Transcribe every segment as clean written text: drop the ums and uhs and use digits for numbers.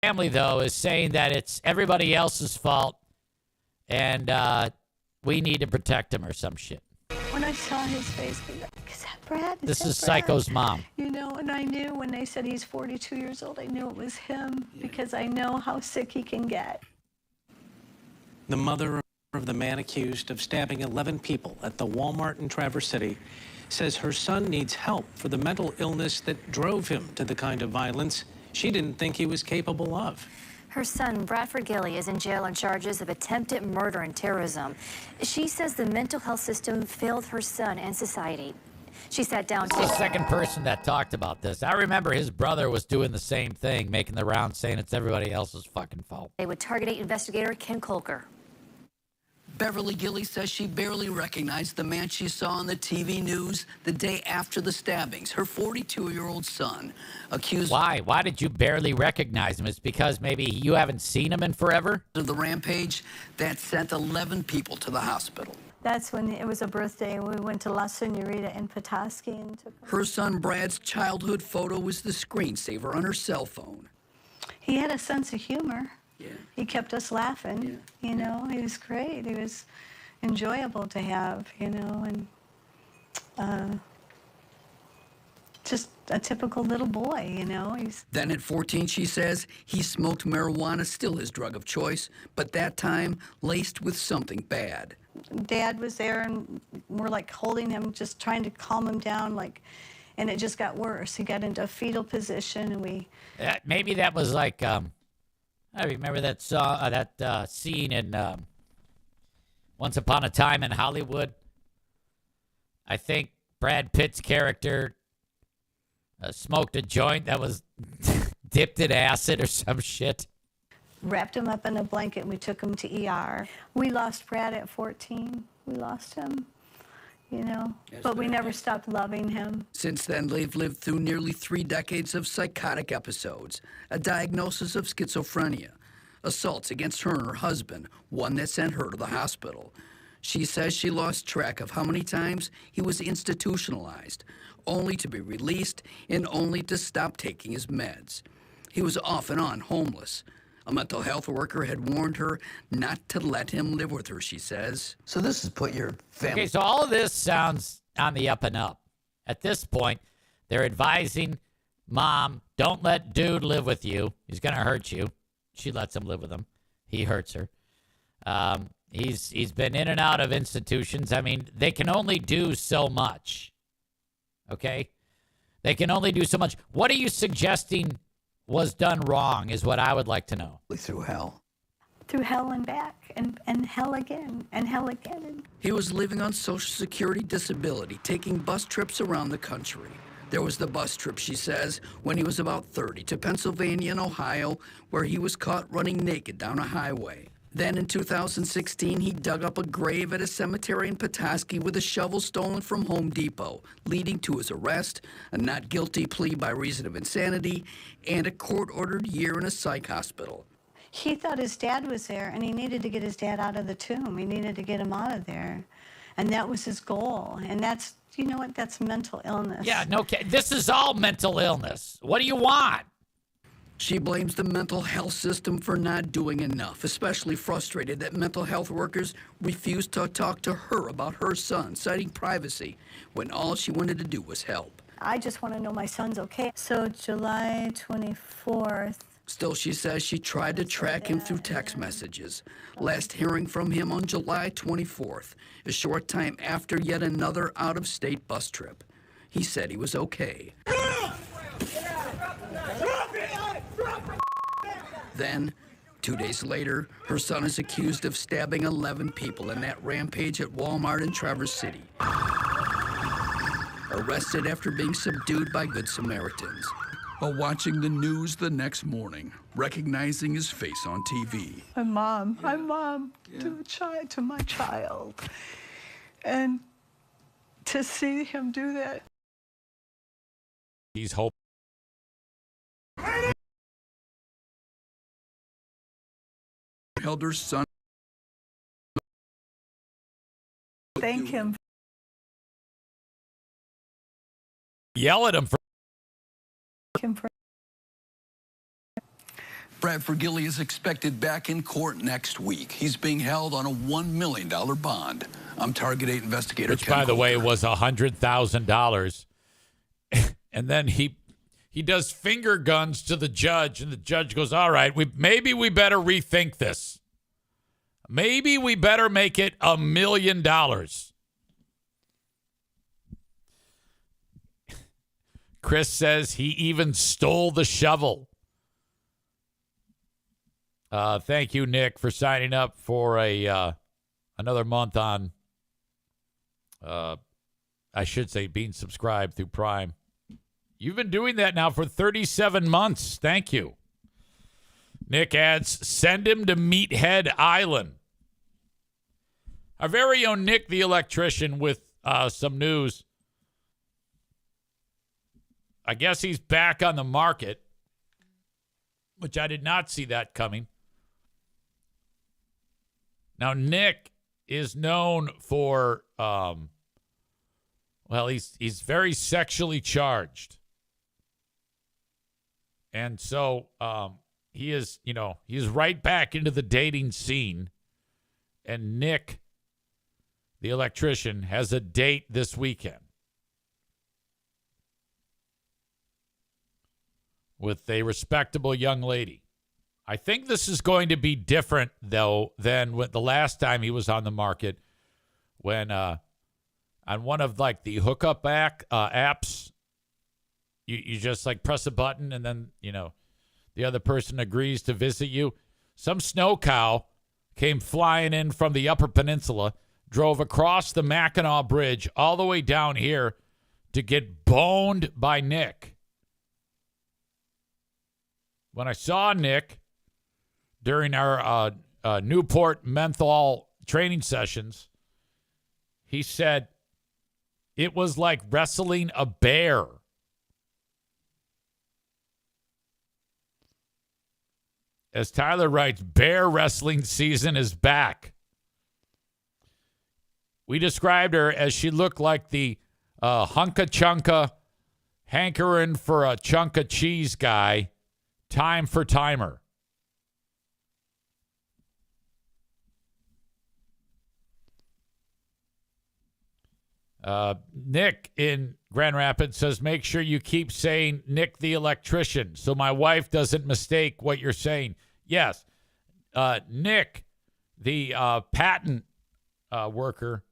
family, though, is saying that it's everybody else's fault and we need to protect him or some shit. When I saw his face, I was like, is that Brad? This is Brad? Psycho's mom. You know, and I knew when they said he's 42 years old, I knew it was him because I know how sick he can get. The mother of the man accused of stabbing 11 people at the Walmart in Traverse City says her son needs help for the mental illness that drove him to the kind of violence she didn't think he was capable of. Her son, Bradford Gilly, is in jail on charges of attempted murder and terrorism. She says the mental health system failed her son and society. She sat down This is the second person that talked about this. I remember his brother was doing the same thing, making the rounds saying it's everybody else's fucking fault. with Target 8 investigator Ken Kolker. Beverly Gilly says she barely recognized the man she saw on the TV news the day after the stabbings. Her 42-year-old son accused Why? Why did you barely recognize him? It's because maybe you haven't seen him in forever? of the rampage that sent 11 people to the hospital. That's when it was a birthday. We went to La Senorita in Petoskey and took him. Her son Brad's childhood photo was the screensaver on her cell phone. He had a sense of humor. Yeah. He kept us laughing, you know. He was great. He was enjoyable to have, you know, and just a typical little boy, you know. Then at 14, she says, he smoked marijuana, still his drug of choice, but that time laced with something bad. Dad was there, and we're like holding him, just trying to calm him down, like, and it just got worse. He got into a fetal position, and we... Maybe that was like, I remember that song, that scene in Once Upon a Time in Hollywood. I think Brad Pitt's character smoked a joint that was dipped in acid or some shit. Wrapped him up in a blanket, and we took him to ER. We lost Brad at 14. We lost him, you know, but we never stopped loving him. Since then, they've lived through nearly 3 decades of psychotic episodes, a diagnosis of schizophrenia, assaults against her and her husband, one that sent her to the hospital. She says she lost track of how many times he was institutionalized, only to be released and only to stop taking his meds. He was off and on homeless. A mental health worker had warned her not to let him live with her, she says. So this has put your family... Okay, so all of this sounds on the up and up. At this point, they're advising mom, don't let dude live with you. He's going to hurt you. She lets him live with him. He hurts her. He's been in and out of institutions. I mean, they can only do so much. Okay? They can only do so much. What are you suggesting was done wrong is what I would like to know. Through hell. Through hell and back, and hell again, and hell again. He was living on Social Security disability, taking bus trips around the country. There was the bus trip, she says, when he was about 30, to Pennsylvania and Ohio, where he was caught running naked down a highway. Then in 2016, he dug up a grave at a cemetery in Petoskey with a shovel stolen from Home Depot, leading to his arrest, a not guilty plea by reason of insanity, and a court-ordered year in a psych hospital. He thought his dad was there, and he needed to get his dad out of the tomb. He needed to get him out of there. And that was his goal. And that's, you know what, that's mental illness. Yeah, no, this is all mental illness. What do you want? She blames the mental health system for not doing enough, especially frustrated that mental health workers refused to talk to her about her son, citing privacy, when all she wanted to do was help. I just want to know my son's okay. So July 24th. Still, she says she tried to track him through text messages, last hearing from him on July 24th, a short time after yet another out-of-state bus trip. He said he was okay. Then, 2 days later, her son is accused of stabbing 11 people in that rampage at Walmart in Traverse City. Arrested after being subdued by Good Samaritans. While watching the news the next morning, recognizing his face on TV. I'm mom. I'm mom to my child. And to see him do that. He's hoping. Held her son. Thank him. Yell at him for. Brad Vergilli is expected back in court next week. He's being held on a $1 million bond. I'm Target 8 investigator Which, Ken by the way, Coulter. was $100,000. And then he does finger guns to the judge, and the judge goes, all right, maybe we better rethink this. Maybe we better make it $1 million. Chris says he even stole the shovel. Thank you, Nick, for signing up for another month on, I should say, being subscribed through Prime. You've been doing that now for 37 months. Thank you. Nick adds, send him to Meathead Island. Our very own Nick the electrician with some news. I guess he's back on the market, which I did not see that coming. Now, Nick is known for, he's very sexually charged. And so he is right back into the dating scene. And Nick, the electrician, has a date this weekend with a respectable young lady. I think this is going to be different, though, than the last time he was on the market when on one of, like, the hookup apps, you just, like, press a button and then, the other person agrees to visit you. Some snow cow came flying in from the Upper Peninsula, drove across the Mackinac Bridge all the way down here to get boned by Nick. When I saw Nick during our Newport menthol training sessions, he said it was like wrestling a bear. As Tyler writes, bear wrestling season is back. We described her as she looked like the hunka chunka, hankering for a chunk of cheese guy, time for timer. Nick in Grand Rapids says, make sure you keep saying Nick the electrician so my wife doesn't mistake what you're saying. Yes, Nick, the patent worker.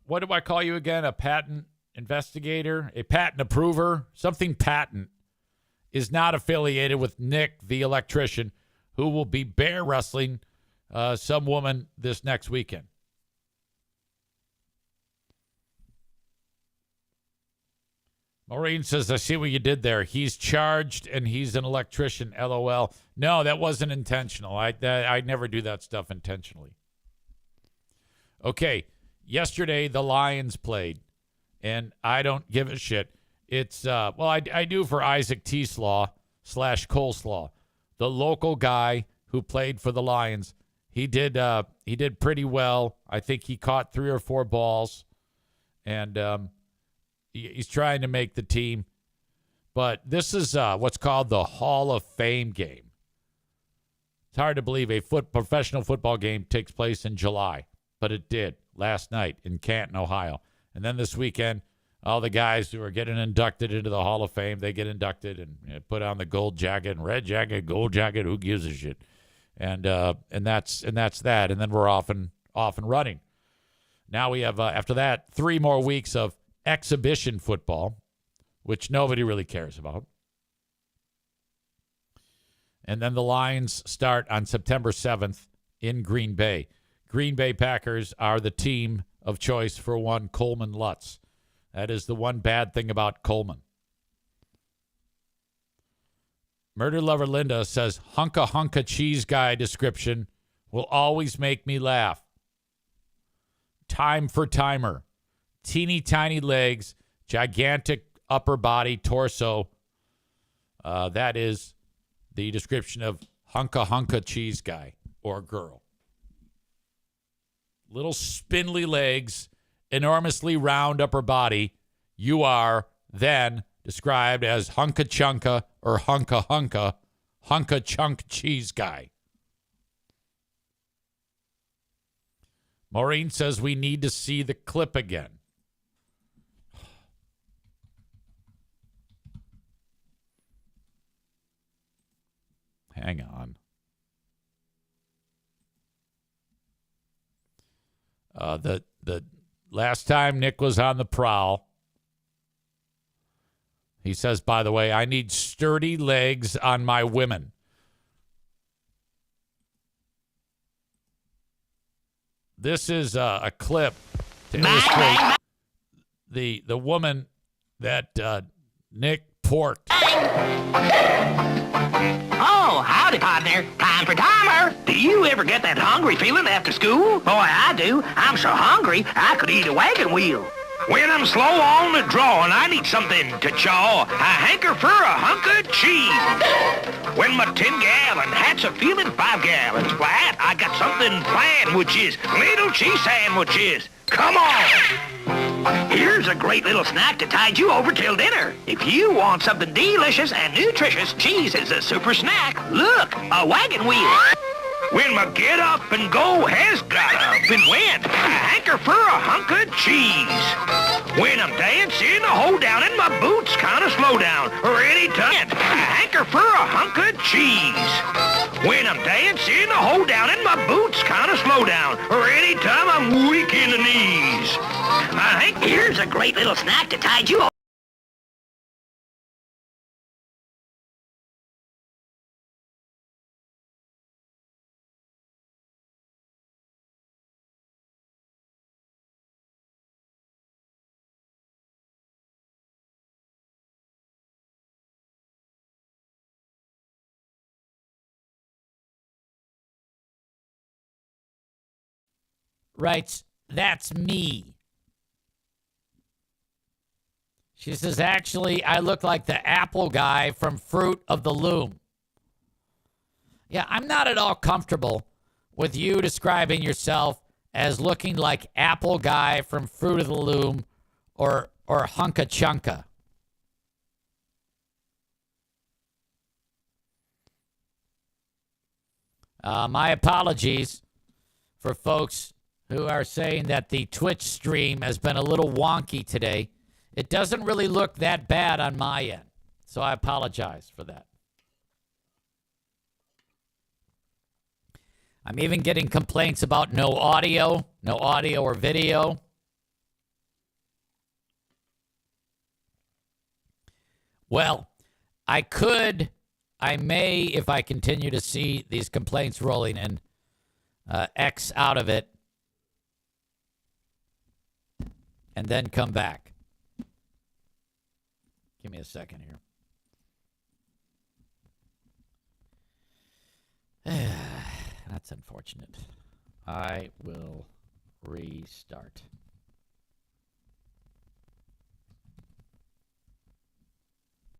What do I call you again? A patent investigator? A patent approver? Something patent is not affiliated with Nick the electrician, who will be bear wrestling some woman this next weekend. Maureen says, I see what you did there. He's charged and he's an electrician, LOL. No, that wasn't intentional. I never do that stuff intentionally. Okay, yesterday the Lions played, and I don't give a shit. It's, I do for Isaac Teaslaw / Coleslaw, the local guy who played for the Lions. He did pretty well. I think he caught 3 or 4 balls, and he's trying to make the team. But this is what's called the Hall of Fame game. It's hard to believe a professional football game takes place in July, but it did last night in Canton, Ohio. And then this weekend, all the guys who are getting inducted into the Hall of Fame, they get inducted and put on the gold jacket and red jacket, gold jacket. Who gives a shit? And that's that. And then we're off and running. Now we have after that 3 more weeks of exhibition football, which nobody really cares about. And then the Lions start on September 7th in Green Bay. Green Bay Packers are the team of choice for one Coleman Lutz. That is the one bad thing about Coleman. Murder Lover Linda says, hunka cheese guy description will always make me laugh. Time for timer. Teeny tiny legs, gigantic upper body, torso. That is the description of hunka cheese guy or girl. Little spindly legs, enormously round upper body. You are then described as hunka chunka or hunka hunka chunk cheese guy. Maureen says we need to see the clip again. Hang on. The last time Nick was on the prowl, he says, by the way, I need sturdy legs on my women. This is a clip to illustrate the woman that Nick porked. Oh, howdy, partner. Time for timer. Do you ever get that hungry feeling after school? Boy, I do. I'm so hungry, I could eat a wagon wheel. When I'm slow on the draw and I need something to chaw, I hanker for a hunk of cheese. When my 10-gallon hat's a feeling 5 gallons flat, I got something planned, which is little cheese sandwiches. Come on! Here's a great little snack to tide you over till dinner. If you want something delicious and nutritious, cheese is a super snack. Look, a wagon wheel. When my get up and go has got up and went, I hanker for a hunk of cheese. When I'm dancing, I hold down and my boots kind of slow down. Or any time, I hanker for a hunk of cheese. When I'm dancing, I hold down and my boots kind of slow down. Or any time I'm weak in the knees. Here's a great little snack to tide you over. Writes, that's me. She says, actually, I look like the apple guy from Fruit of the Loom. Yeah, I'm not at all comfortable with you describing yourself as looking like apple guy from Fruit of the Loom or Hunka Chunka. My apologies for folks who are saying that the Twitch stream has been a little wonky today. It doesn't really look that bad on my end, so I apologize for that. I'm even getting complaints about no audio or video. Well, I may, if I continue to see these complaints rolling in, X out of it, and then come back. Give me a second here. That's unfortunate. I will restart.